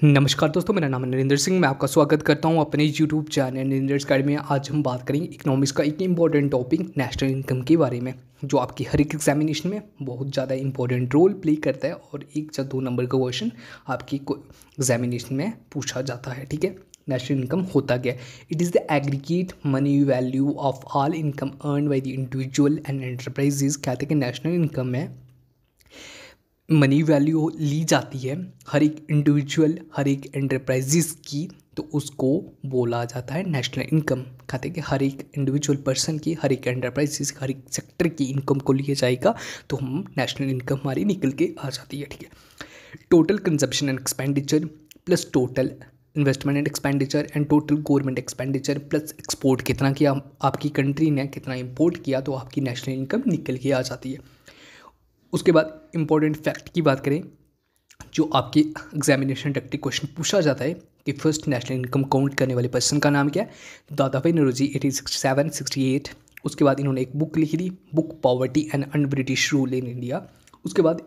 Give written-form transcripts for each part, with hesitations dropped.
नमस्कार दोस्तों, मेरा नाम है नरेंद्र सिंह। मैं आपका स्वागत करता हूं अपने यूट्यूब चैनल नरेंद्र अकेडमी में। आज हम बात करेंगे इकोनॉमिक्स का एक इम्पॉर्टेंट टॉपिक नेशनल इनकम के बारे में, जो आपकी हर एक एग्जामिनेशन में बहुत ज़्यादा इंपॉर्टेंट रोल प्ले करता है और 1 या 2 नंबर का क्वेश्चन आपकी एग्जामिनेशन में पूछा जाता है। ठीक है, नेशनल इनकम होता क्या है? It is the aggregate money value of all income earn by the individual and enterprises. कहते हैं कि नेशनल इनकम में मनी वैल्यू ली जाती है हर एक इंडिविजुअल, हर एक एंटरप्राइजेस की, तो उसको बोला जाता है नेशनल इनकम। कहते हैं कि हर एक इंडिविजुअल पर्सन की, हर एक एंटरप्राइजेस, हर एक सेक्टर की इनकम को लिया जाएगा तो हम नेशनल इनकम हमारी निकल के आ जाती है। ठीक है, total consumption and expenditure plus total investment and expenditure and total government expenditure plus export कितना किया आपकी कंट्री ने, कितना इंपोर्ट किया, तो आपकी नेशनल इनकम निकल के आ जाती है। उसके बाद इंपॉर्टेंट फैक्ट की बात करें, जो आपके एग्जामिनेशन टैक्टिक क्वेश्चन पूछा जाता है कि फर्स्ट नेशनल इनकम काउंट करने वाले पर्सन का नाम क्या है? दादाभाई नौरोजी, 1867-68। उसके बाद इन्होंने एक बुक लिखी थी, book poverty and un British rule in India. उसके बाद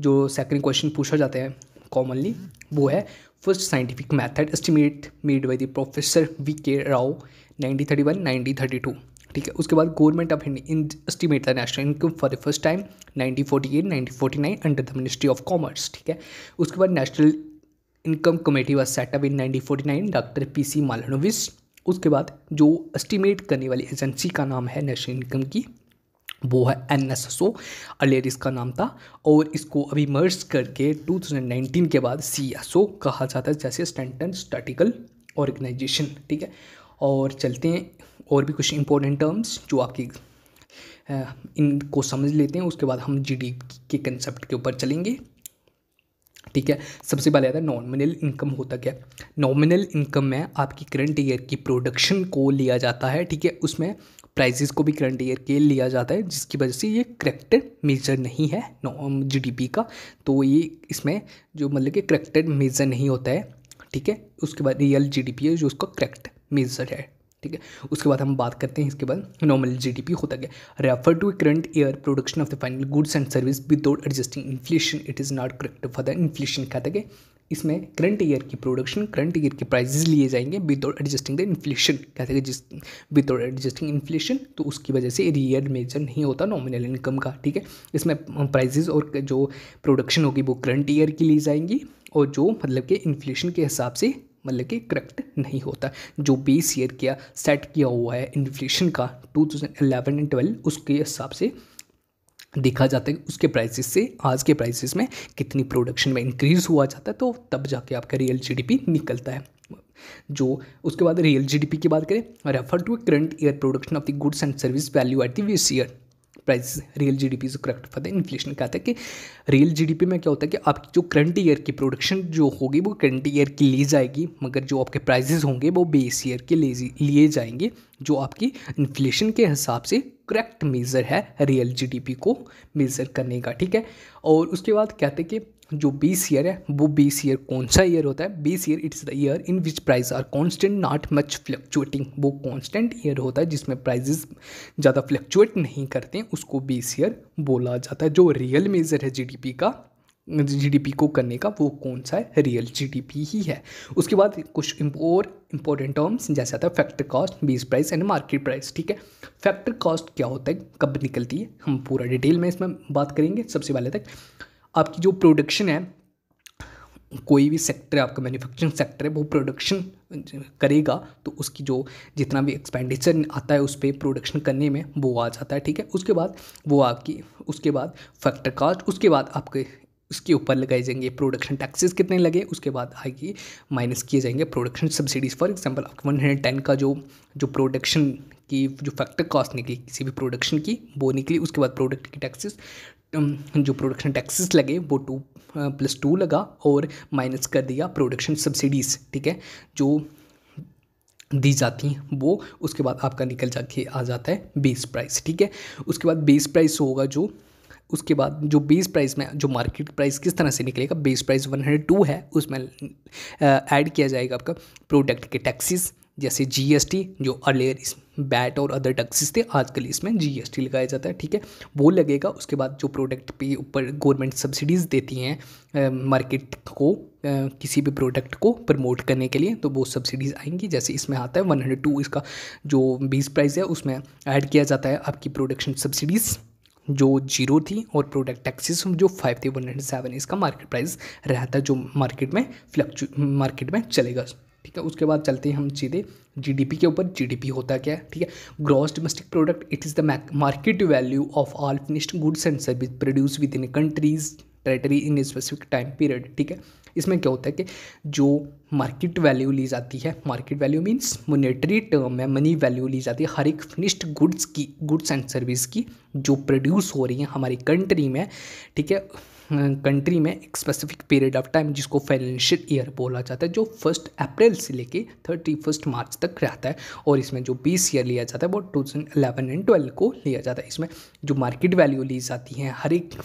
जो सेकंड क्वेश्चन पूछा जाता है कॉमनली, वो है first scientific method estimate made by the professor V K. Rao, 1931-1932। ठीक है, उसके बाद government of India estimate the national income for the first time 1948-1949 under the ministry of commerce. ठीक है, उसके बाद national income committee was set up in 1949, doctor P C. Mahalanobis. उसके बाद जो एस्टिमेट करने वाली एजेंसी का नाम है नेशनल इनकम की, वो है NSSO, अर्लियर इसका नाम था, और इसको अभी मर्ज करके 2019 के बाद CSO कहा जाता है, जैसे स्टैंडर्ड स्टैटिकल ऑर्गेनाइजेशन। ठीक है, और चलते हैं और भी कुछ इंपॉर्टेंट टर्म्स जो आपकी इनको समझ लेते हैं। उसके बाद हम GDP के कंसेप्ट के ऊपर चलेंगे। ठीक है, सबसे पहले आता है नॉमिनल इनकम होता क्या है? नॉमिनल इनकम में आपकी करंट ईयर की प्रोडक्शन को लिया जाता है। ठीक है, उसमें प्राइसेस को भी करंट ईयर के लिया जाता है, जिसकी वजह से ये करेक्ट मेजर नहीं है GDP का, तो ये इसमें जो मतलब कि करेक्टेड मेजर नहीं होता है। ठीक है, उसके बाद रियल GDP है जो उसका करेक्ट मेजर है। ठीक है, उसके बाद हम बात करते हैं इसके बाद नॉमिनल GDP होता क्या? Refer to current year production of the final goods and service without adjusting inflation, it is not correct for the inflation. कहता है कि इसमें करंट ईयर की प्रोडक्शन, करंट ईयर के प्राइजेस लिए जाएंगे विदाउट एडजस्टिंग द इन्फ्लेशन। कहते हैं कि जिस विदाउट एडजस्टिंग इन्फ्लेशन, तो उसकी वजह से रियल मेजर नहीं होता नॉमिनल इनकम का। ठीक है, इसमें प्राइजेस और जो प्रोडक्शन होगी वो करंट ईयर की ली जाएंगी, और जो मतलब कि इन्फ्लेशन के हिसाब से मतलब कि करेक्ट नहीं होता। जो बेस ईयर क्या सेट किया हुआ है इन्फ्लेशन का 2011 एंड 12, उसके हिसाब से देखा जाता है कि उसके प्राइसेस से आज के प्राइसेस में कितनी प्रोडक्शन में इंक्रीज हुआ जाता है, तो तब जाके आपका रियल GDP निकलता है। जो उसके बाद रियल GDP की बात करें, refer to current year production of the goods and service value at the base year price. Real GDP is correct for the inflation. कहता है कि रियल GDP में क्या होता है कि आपकी जो करंट ईयर की प्रोडक्शन जो होगी वो करंट ईयर की ली जाएगी, मगर जो आपके प्राइसेस होंगे वो बेस ईयर के लिए जाएंगे, जो आपकी इन्फ्लेशन के हिसाब से करेक्ट मेज़र है रियल GDP को मेज़र करने का। ठीक है, और उसके बाद कहते हैं कि जो बेस ईयर है, वो बेस ईयर कौन सा ईयर होता है? Base year it's the year in which price are constant not much fluctuating. वो कांस्टेंट ईयर होता है जिसमें प्राइजेस ज़्यादा फ्लक्चुएट नहीं करते, उसको बेस ईयर बोला जाता है। जो रियल मेजर है GDP को करने का, वो कौन सा है? रियल GDP ही है। उसके बाद कुछ और इंपॉर्टेंट टर्म्स जैसे आता है factor cost, base price and market price. ठीक है, फैक्टर कॉस्ट क्या होता है, कब निकलती है, हम पूरा डिटेल में इसमें बात करेंगे। सबसे पहले तक आपकी जो प्रोडक्शन है, कोई भी सेक्टर है आपका, मैन्युफैक्चरिंग सेक्टर है, वो प्रोडक्शन करेगा तो उसकी जो जितना भी एक्सपेंडिचर आता है उस पर प्रोडक्शन करने में वो आ जाता है। ठीक है, उसके बाद वो आपकी, उसके बाद फैक्टर कॉस्ट, उसके बाद आपके उसके ऊपर लगाए जाएंगे प्रोडक्शन टैक्सेस कितने लगे, उसके बाद आएगी माइनस किए जाएंगे प्रोडक्शन सब्सिडीज़। फॉर एग्जांपल आपको 110 का जो प्रोडक्शन की जो फैक्टर कॉस्ट निकली किसी भी प्रोडक्शन की, वो निकली। उसके बाद प्रोडक्ट की टैक्सेस, जो प्रोडक्शन टैक्सेस लगे वो 2+2 लगा, और माइनस कर दिया प्रोडक्शन सब्सिडीज़। ठीक है, जो दी जाती हैं वो, उसके बाद आपका निकल जाके आ जाता है बेस प्राइस। ठीक है, उसके बाद बेस प्राइस होगा जो, उसके बाद जो बेस प्राइस में जो मार्केट प्राइस किस तरह से निकलेगा, बेस प्राइस 102 है, उसमें ऐड किया जाएगा आपका प्रोडक्ट के टैक्सेस, जैसे GST जो अर्लियर बैट और अदर टैक्सेस थे, आजकल इसमें जीएसटी लगाया जाता है, ठीक है, वो लगेगा। उसके बाद जो प्रोडक्ट पे ऊपर गवर्नमेंट सब्सिडीज़ देती हैं मार्केट को किसी भी प्रोडक्ट को प्रमोट करने के लिए, तो वो सब्सिडीज़ आएंगी। जैसे इसमें आता है 102 इसका जो बेस प्राइस है उसमें ऐड किया जाता है आपकी प्रोडक्शन सब्सिडीज़ जो 0 थी, और प्रोडक्ट टैक्सेस जो 5 थे 107 इसका मार्केट प्राइस रहता है जो मार्केट में चलेगा, ठीक है। उसके बाद चलते हैं हम सीधे जीडीपी के ऊपर। जीडीपी होता क्या है, ठीक है, gross domestic product. It is the market value of all finished goods and service produce with in countries territory in a specific time period, ठीक है। इसमें क्या होता है कि जो मार्केट वैल्यू ली जाती है, market value means monetary term है, मनी वैल्यू ली जाती है हर एक फिनिश्ड गुड्स एंड सर्विस की जो प्रोड्यूस हो रही हैं हमारी कंट्री में, ठीक है, कंट्री में एक स्पेसिफिक पीरियड ऑफ टाइम जिसको फाइनेंशियल ईयर बोला जाता है, जो 1 अप्रैल से लेके 31 मार्च तक रहता है। और इसमें जो 20 ईयर लिया जाता है वो 2011 एंड 12 को लिया जाता है। इसमें जो मार्केट वैल्यू ली जाती है हर एक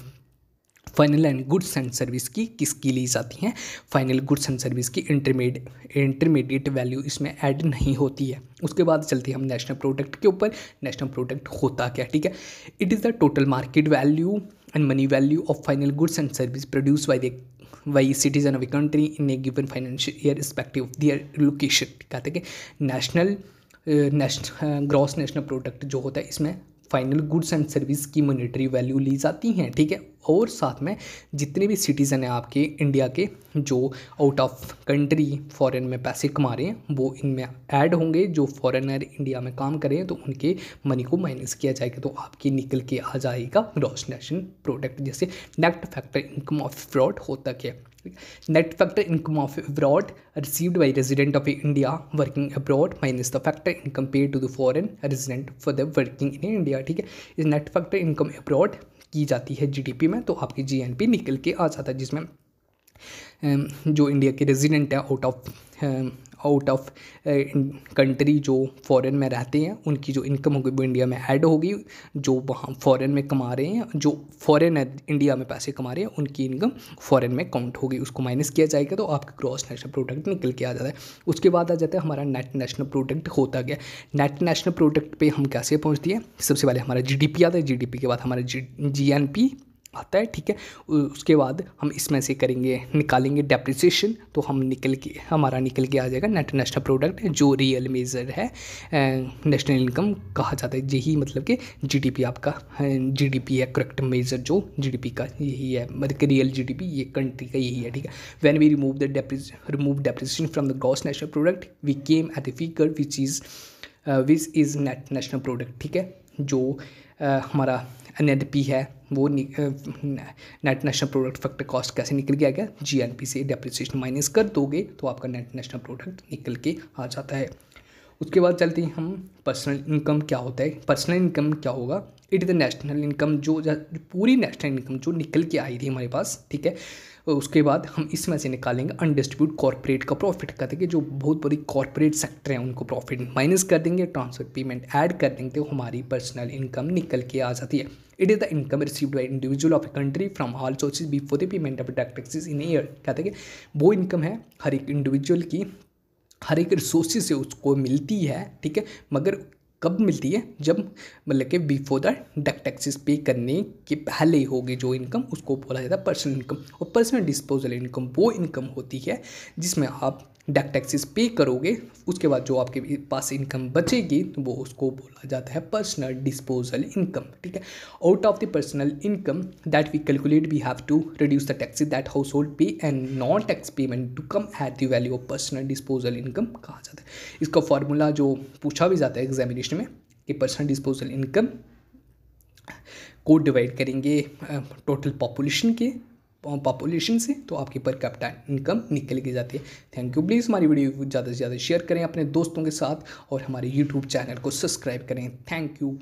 final and goods and service की किसकी ली जाती हैं, फाइनल गुड्स एंड सर्विस की इंटरमीडिएट वैल्यू इसमें ऐड नहीं होती है। उसके बाद चलते हैं हम नेशनल प्रोडक्ट के ऊपर। नेशनल प्रोडक्ट होता क्या, ठीक है, it is the total market value and money value of final goods and service produce by citizen of a country in a given financial year respective their location. कहते हैं कि national gross national product जो होता है इसमें final goods and service की monetary value ली जाती हैं, ठीक है, और साथ में जितने भी सिटीज़न हैं आपके इंडिया के जो आउट ऑफ कंट्री फॉरेन में पैसे कमा रहे हैं वो इनमें ऐड होंगे। जो फॉरेनर इंडिया में काम कर रहे हैं तो उनके मनी को माइनस किया जाएगा, तो आपकी निकल के आ जाएगा ग्रॉस नेशनल प्रोडक्ट। जैसे net factor income of abroad होता क्या, net factor income of abroad received by resident of India working abroad minus the factor income paid to the foreign resident for the working in India, ठीक है। इस net factor income abroad की जाती है GDP में, तो आपकी GNP निकल के आ जाता है, जिसमें जो इंडिया के रेजिडेंट है आउट ऑफ कंट्री जो फॉरेन में रहते हैं उनकी जो इनकम होगी वो इंडिया में ऐड होगी। जो वहाँ फॉरेन में कमा रहे हैं, जो फॉरेन इंडिया में पैसे कमा रहे हैं उनकी इनकम फॉरेन में काउंट होगी, उसको माइनस किया जाएगा, तो आपका ग्रॉस नेशनल प्रोडक्ट निकल के आ जाता है। उसके बाद आ जाता है हमारा नेट नेशनल प्रोडक्ट होता गया। नेट नेशनल प्रोडक्ट पे हम कैसे पहुँचती है, सबसे पहले हमारा जीडीपी आता है, जीडीपी के बाद हमारा जीएनपी आता है, ठीक है। उसके बाद हम इसमें से निकालेंगे डेप्रिसिएशन, तो हमारा निकल के आ जाएगा नेट नेशनल प्रोडक्ट, जो रियल मेजर है नेशनल इनकम कहा जाता है। यही मतलब कि जीडीपी आपका जीडीपी है करेक्ट मेजर जो जीडीपी का यही है, मतलब कि रियल जीडीपी ये कंट्री का यही है, ठीक है। When we remove depreciation from the gross national product we came at a figure which is net national product, ठीक है। जो हमारा एनएडपी है वो net national product factor cost कैसे निकल के आएगा, जीएनपी से डेप्रिसिएशन माइनस कर दोगे तो आपका नेट नेशनल प्रोडक्ट निकल के आ जाता है। उसके बाद चलते हैं हम पर्सनल इनकम क्या होता है। पर्सनल इनकम क्या होगा, it is the national income जो पूरी नेशनल इनकम जो निकल के आई थी हमारे पास, ठीक है। उसके बाद हम इसमें से निकालेंगे अनडिस्ट्रीब्यूट कॉर्पोरेट का प्रॉफिट, कहते हैं कि जो बहुत बड़ी कॉर्पोरेट सेक्टर है उनको प्रॉफिट माइनस कर देंगे, ट्रांसफर पेमेंट ऐड कर देंगे, तो हमारी पर्सनल इनकम निकल के आ जाती है। It is the income received by individual of a country from all sources before the payment of taxes in year, कहते हैं कि वो इनकम है हर एक इंडिविजुअल की हर एक रिसोर्सेज से उसको मिलती है, ठीक है, मगर कब मिलती है, जब मतलब कि बिफोर द डायरेक्ट टैक्सेस पे करने के पहले होगी जो इनकम, उसको बोला जाता है पर्सनल इनकम। और पर्सनल डिस्पोजल इनकम वो इनकम होती है जिसमें आप डायरेक्ट टैक्सेस पे करोगे, उसके बाद जो आपके पास इनकम बचेगी तो वो उसको बोला जाता है पर्सनल डिस्पोजल इनकम, ठीक है। Out of the personal income that we calculate we have to reduce the taxes that household pay and non tax payment to come at the value of personal disposal income कहा जाता है। इसका formula जो पूछा भी जाता है examination में कि पर्सनल डिस्पोजल इनकम को डिवाइड करेंगे टोटल पॉपुलेशन से, तो आपकी पर कैपिटा इनकम निकल के जाती है। Thank you. प्लीज़ हमारी वीडियो ज़्यादा से ज़्यादा शेयर करें अपने दोस्तों के साथ और हमारे यूट्यूब चैनल को सब्सक्राइब करें। Thank you.